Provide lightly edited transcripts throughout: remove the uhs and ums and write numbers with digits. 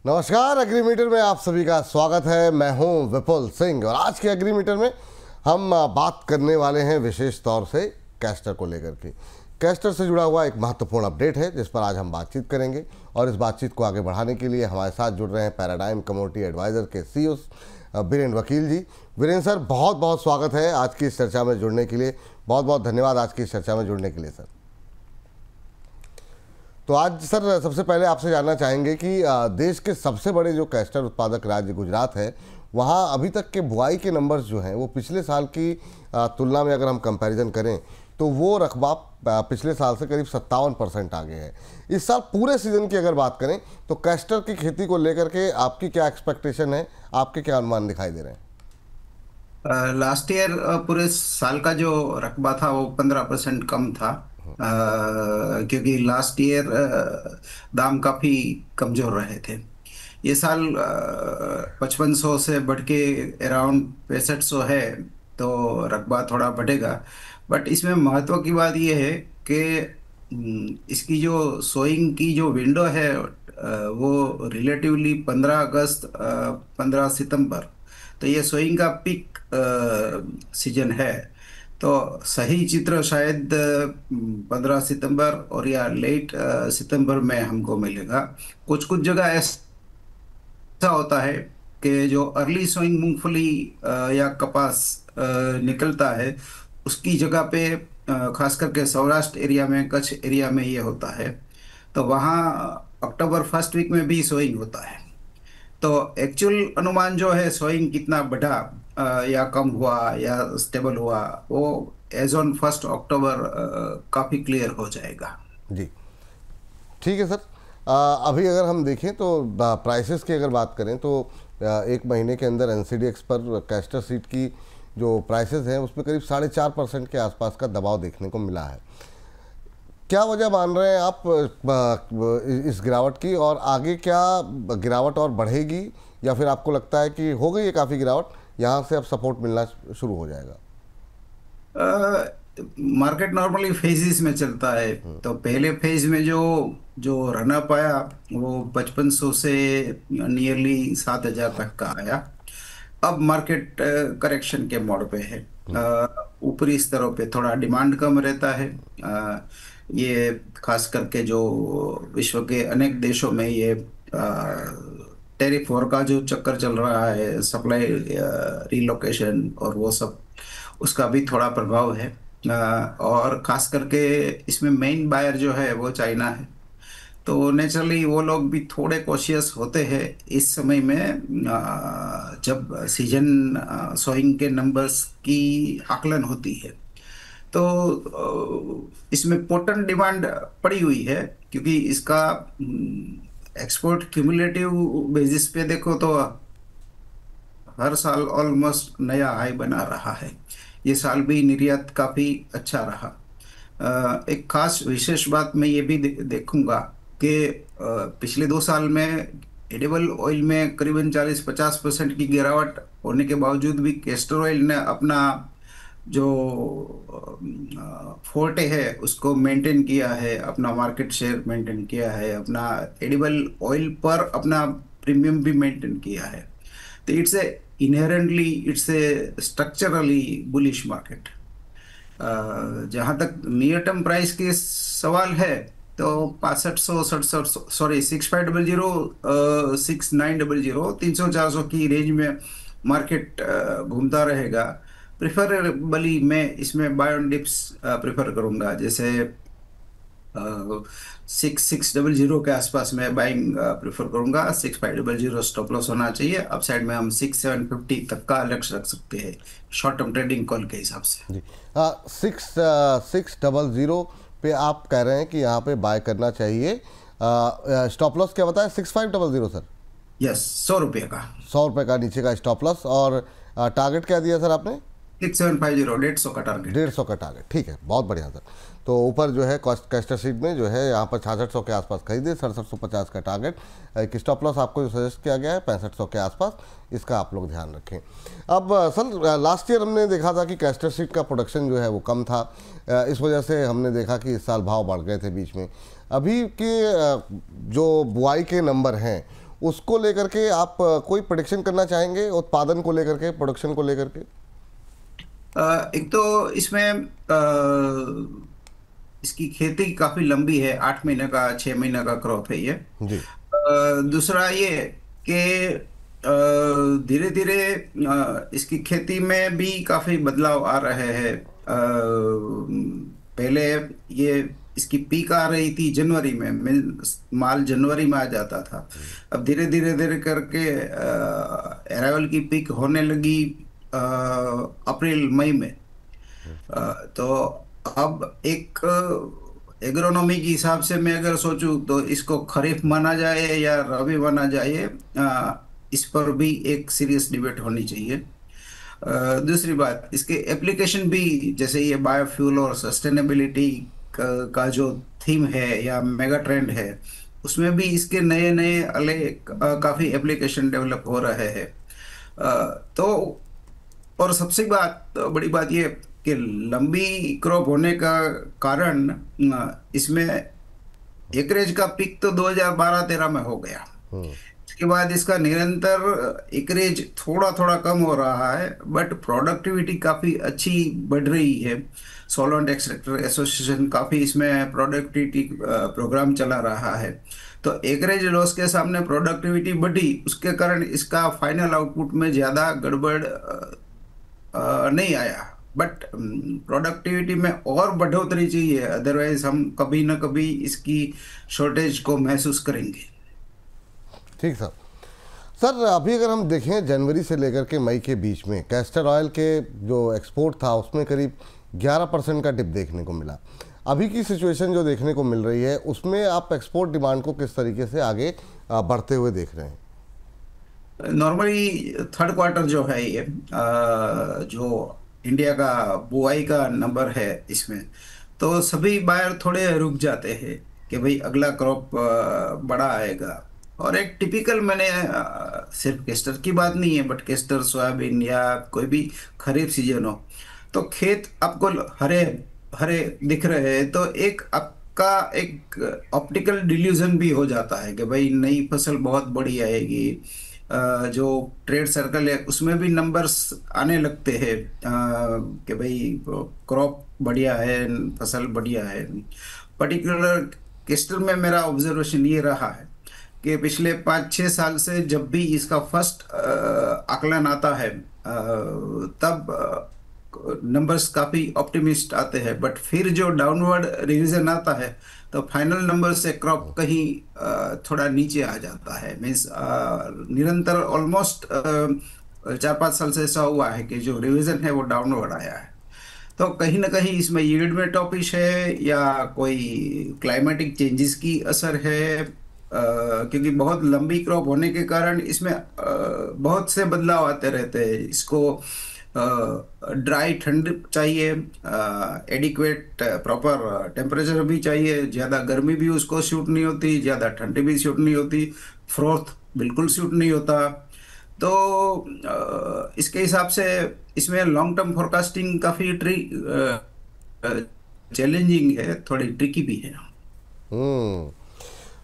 नमस्कार, एग्रीमीटर में आप सभी का स्वागत है। मैं हूं विपुल सिंह और आज के एग्रीमीटर में हम बात करने वाले हैं विशेष तौर से कैस्टर को लेकर के। कैस्टर से जुड़ा हुआ एक महत्वपूर्ण अपडेट है जिस पर आज हम बातचीत करेंगे और इस बातचीत को आगे बढ़ाने के लिए हमारे साथ जुड़ रहे हैं पैराडाइम कमोडिटी एडवाइज़र के सीईओ वीरेंद्र वकील जी। वीरेंद्र सर, बहुत बहुत स्वागत है आज की इस चर्चा में जुड़ने के लिए। बहुत बहुत धन्यवाद आज की इस चर्चा में जुड़ने के लिए सर। तो आज सर सबसे पहले आपसे जानना चाहेंगे कि देश के सबसे बड़े जो कैस्टर उत्पादक राज्य गुजरात है, वहाँ अभी तक के बुआई के नंबर्स जो हैं वो पिछले साल की तुलना में अगर हम कंपैरिजन करें तो वो रकबा पिछले साल से करीब 57% आगे है। इस साल पूरे सीजन की अगर बात करें तो कैस्टर की खेती को लेकर के आपकी क्या एक्सपेक्टेशन है, आपके क्या अनुमान दिखाई दे रहे हैं? लास्ट ईयर पूरे साल का जो रकबा था वो 15% कम था। क्योंकि लास्ट ईयर दाम काफी कमजोर रहे थे। ये साल 5500 से बढ़ के अराउंड 6500 है, तो रकबा थोड़ा बढ़ेगा। बट इसमें महत्व की बात ये है कि इसकी जो सोइंग की जो विंडो है वो रिलेटिवली 15 अगस्त 15 सितंबर, तो ये सोइंग का पीक सीजन है। तो सही चित्र शायद 15 सितंबर और या लेट सितंबर में हमको मिलेगा। कुछ कुछ जगह ऐसा होता है कि जो अर्ली सोइंग मूंगफली या कपास निकलता है, उसकी जगह पे खास करके सौराष्ट्र एरिया में, कच्छ एरिया में ये होता है। तो वहाँ अक्टूबर फर्स्ट वीक में भी सोइंग होता है। तो एक्चुअल अनुमान जो है सोइंग कितना बढ़ा या कम हुआ या स्टेबल हुआ, वो एज ऑन 1 अक्टूबर काफी क्लियर हो जाएगा। जी ठीक है सर। अभी अगर हम देखें तो प्राइसेस की अगर बात करें तो एक महीने के अंदर एनसीडीएक्स पर कैस्टर सीड की जो प्राइसेस हैं उस पर करीब 4.5% के आसपास का दबाव देखने को मिला है। क्या वजह मान रहे हैं आप इस गिरावट की, और आगे क्या गिरावट और बढ़ेगी या फिर आपको लगता है कि हो गई है काफ़ी गिरावट, यहाँ से अब सपोर्ट मिलना शुरू हो जाएगा? मार्केट नॉर्मली फेजेस में चलता है। तो पहले फेज में जो जो रन अप आया वो 5500 से नियरली 7000 तक का आया। अब मार्केट करेक्शन के मोड पे है। ऊपरी स्तरों पे थोड़ा डिमांड कम रहता है। ये खास करके जो विश्व के अनेक देशों में ये टैरिफ वॉर का जो चक्कर चल रहा है, सप्लाई रिलोकेशन और वो सब, उसका भी थोड़ा प्रभाव है। और खास करके इसमें मेन बायर जो है वो चाइना है। तो नेचुरली वो लोग भी थोड़े कॉशियस होते हैं इस समय में, जब सीजन सोइंग के नंबर्स की आकलन होती है। तो इसमें पोटेंट डिमांड पड़ी हुई है, क्योंकि इसका एक्सपोर्ट क्यूमुलेटिव बेसिस पे देखो तो हर साल ऑलमोस्ट नया हाई बना रहा है। ये साल भी निर्यात काफी अच्छा रहा। एक खास विशेष बात मैं ये भी देखूंगा कि पिछले 2 साल में एडिबल ऑयल में करीबन 40-50% की गिरावट होने के बावजूद भी कैस्टर ऑयल ने अपना जो फोर्टे है उसको मेंटेन किया है, अपना मार्केट शेयर मेंटेन किया है, अपना एडिबल ऑयल पर अपना प्रीमियम भी मेंटेन किया है। तो it's a inherently, it's a structurally bullish market. जहां तक नियर टर्म प्राइस के सवाल है तो 6500 67, सॉरी 6500 6900 300-400 की रेंज में मार्केट घूमता रहेगा। प्रिफरेबली मैं इसमें बाय ऑन डिप्स प्रेफर करूंगा। जैसे 6600 के आसपास मैं बाइंग प्रेफर करूंगा। 6500 स्टॉप लॉस होना चाहिए। अपसाइड में हम 6750 तक का लक्ष्य रख सकते हैं शॉर्ट टर्म ट्रेडिंग कॉल के हिसाब से। जी 6600 पे आप कह रहे हैं कि यहाँ पे बाय करना चाहिए। स्टॉप लॉस क्या बताया? 6500 सर? यस, 100 रुपये का, 100 रुपये का नीचे का स्टॉप लॉस। और टारगेट क्या दिया सर आपने? 6750, 150 का टारगेट। 150 का टारगेट, ठीक है, बहुत बढ़िया सर। तो ऊपर जो है कैस्टर सीड में जो है यहाँ पर 6600 के आसपास खरीदे, 6750 का टारगेट। एक स्टॉप लॉस आपको जो सजेस्ट किया गया है 6500 के आसपास, इसका आप लोग ध्यान रखें। अब सर लास्ट ईयर हमने देखा था कि कैस्टर सीड का प्रोडक्शन जो है वो कम था, इस वजह से हमने देखा कि इस साल भाव बढ़ गए थे बीच में। अभी के जो बुआई के नंबर हैं उसको लेकर के आप कोई प्रेडिक्शन करना चाहेंगे, उत्पादन को लेकर के, प्रोडक्शन को लेकर के? एक तो इसमें इसकी खेती काफी लंबी है, 8 महीने का 6 महीने का क्रॉप है ये। जी। दूसरा ये कि धीरे धीरे इसकी खेती में भी काफी बदलाव आ रहे हैं। पहले ये इसकी पीक आ रही थी जनवरी में, माल जनवरी में आ जाता था। अब धीरे धीरे धीरे करके अराइवल की पीक होने लगी अप्रैल मई में। तो अब एक एग्रोनॉमी के हिसाब से मैं अगर सोचूं तो इसको खरीफ माना जाए या रबी माना जाए, इस पर भी एक सीरियस डिबेट होनी चाहिए। दूसरी बात, इसके एप्लीकेशन भी, जैसे ये बायोफ्यूल और सस्टेनेबिलिटी का जो थीम है या मेगा ट्रेंड है, उसमें भी इसके नए नए काफी एप्लीकेशन डेवलप हो रहे हैं। तो और सबसे बड़ी बात ये कि लंबी क्रॉप होने का कारण इसमें एकरेज का पीक तो 2012-13 में हो गया। इसके बाद इसका निरंतर एकरेज थोड़ा थोड़ा कम हो रहा है, बट प्रोडक्टिविटी काफी अच्छी बढ़ रही है। सॉल्वेंट एक्सट्रैक्टर एसोसिएशन काफी इसमें प्रोडक्टिविटी प्रोग्राम चला रहा है। तो एकरेज लॉस के सामने प्रोडक्टिविटी बढ़ी, उसके कारण इसका फाइनल आउटपुट में ज्यादा गड़बड़ नहीं आया। बट प्रोडक्टिविटी में और बढ़ोतरी चाहिए, अदरवाइज हम कभी ना कभी इसकी शॉर्टेज को महसूस करेंगे। ठीक सर। सर अभी अगर हम देखें जनवरी से लेकर के मई के बीच में कैस्टर ऑयल के जो एक्सपोर्ट था उसमें करीब 11% का डिप देखने को मिला। अभी की सिचुएशन जो देखने को मिल रही है उसमें आप एक्सपोर्ट डिमांड को किस तरीके से आगे बढ़ते हुए देख रहे हैं? नॉर्मली थर्ड क्वार्टर जो है ये जो इंडिया का बुआई का नंबर है, इसमें तो सभी बायर थोड़े रुक जाते हैं कि भाई अगला क्रॉप बड़ा आएगा। और एक टिपिकल, मैंने सिर्फ केस्टर की बात नहीं है, बट केस्टर, सोयाबीन या कोई भी खरीफ सीजन हो तो खेत आपको हरे हरे दिख रहे हैं, तो एक आपका एक ऑप्टिकल डिल्यूजन भी हो जाता है कि भाई नई फसल बहुत बड़ी आएगी। जो ट्रेड सर्कल है उसमें भी नंबर्स आने लगते हैं कि भाई क्रॉप बढ़िया है, फसल बढ़िया है। पर्टिकुलर केस्टर में मेरा ऑब्जर्वेशन ये रहा है कि पिछले 5-6 साल से जब भी इसका फर्स्ट आकलन आता है तब नंबर्स काफी ऑप्टिमिस्ट आते हैं, बट फिर जो डाउनवर्ड रिवीजन आता है तो फाइनल नंबर से क्रॉप कहीं थोड़ा नीचे आ जाता है। मीन्स निरंतर ऑलमोस्ट 4-5 साल से ऐसा हुआ है कि जो रिवीजन है वो डाउनवर्ड आया है। तो कहीं ना कहीं इसमें यील्ड में टॉपिश है या कोई क्लाइमेटिक चेंजेस की असर है, क्योंकि बहुत लंबी क्रॉप होने के कारण इसमें बहुत से बदलाव आते रहते हैं। इसको ड्राई ठंड चाहिए, एडिक्वेट प्रॉपर टेम्परेचर भी चाहिए, ज़्यादा गर्मी भी उसको सूट नहीं होती, ज़्यादा ठंडी भी सूट नहीं होती, फ्रोथ बिल्कुल सूट नहीं होता। तो इसके हिसाब से इसमें लॉन्ग टर्म फोरकास्टिंग काफ़ी चैलेंजिंग है, थोड़ी ट्रिकी भी है।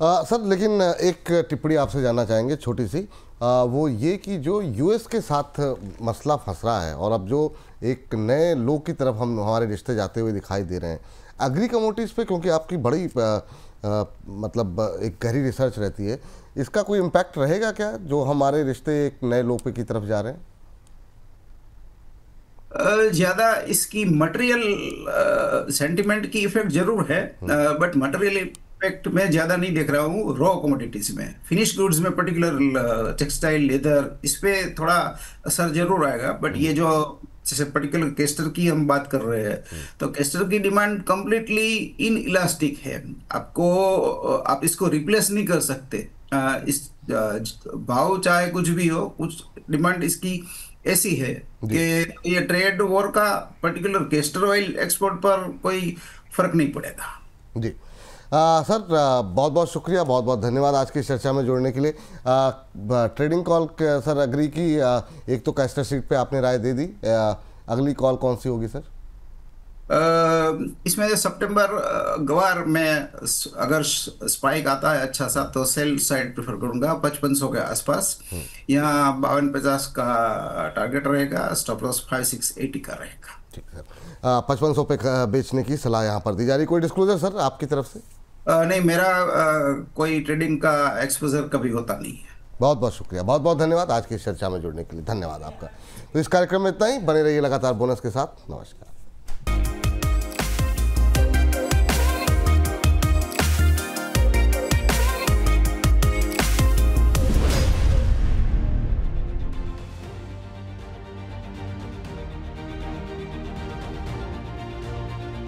सर लेकिन एक टिप्पणी आपसे जानना चाहेंगे छोटी सी, वो ये कि जो यूएस के साथ मसला फंस रहा है और अब जो एक नए लो की तरफ हम हमारे रिश्ते जाते हुए दिखाई दे रहे हैं एग्री कमोडिटीज़ पे, क्योंकि आपकी बड़ी मतलब एक गहरी रिसर्च रहती है, इसका कोई इम्पैक्ट रहेगा क्या जो हमारे रिश्ते एक नए लो पे की तरफ जा रहे हैं? ज़्यादा इसकी मटेरियल सेंटिमेंट की इफेक्ट जरूर है, बट मटेरियल इफेक्ट मैं ज्यादा नहीं देख रहा हूँ रॉ कमोडिटीज में। फिनिश गुड्स में पर्टिकुलर टेक्सटाइल, लेदर, इस पे थोड़ा असर जरूर आएगा। बट ये जो जैसे पर्टिकुलर केस्टर की हम बात कर रहे हैं, तो केस्टर की डिमांड कंप्लीटली इन इलास्टिक है। आप इसको रिप्लेस नहीं कर सकते। इस भाव चाहे कुछ भी हो, कुछ डिमांड इसकी ऐसी है कि ये ट्रेड वॉर का पर्टिकुलर केस्टर ऑयल एक्सपोर्ट पर कोई फर्क नहीं पड़ेगा। जी सर, बहुत बहुत शुक्रिया, बहुत बहुत धन्यवाद आज की चर्चा में जुड़ने के लिए। ट्रेडिंग कॉल सर अग्री की एक तो कैस्टर सीट पे आपने राय दे दी, अगली कॉल कौन सी होगी सर? इसमें जो सितंबर गवार में अगर स्पाइक आता है अच्छा सा तो सेल साइड प्रेफर करूंगा 5500 के आसपास। यहाँ 5250 का टारगेट रहेगा, स्टॉप लॉस 5680 का रहेगा। ठीक है सर, 5500 पे बेचने की सलाह यहाँ पर दी जा रही। कोई डिस्क्लोजर सर आपकी तरफ से? नहीं, मेरा कोई ट्रेडिंग का एक्सपोजर कभी होता नहीं है। बहुत बहुत शुक्रिया, बहुत बहुत धन्यवाद आज की इस चर्चा में जुड़ने के लिए, धन्यवाद आपका। तो इस कार्यक्रम में इतना ही, बने रहिए लगातार बोनस के साथ। नमस्कार।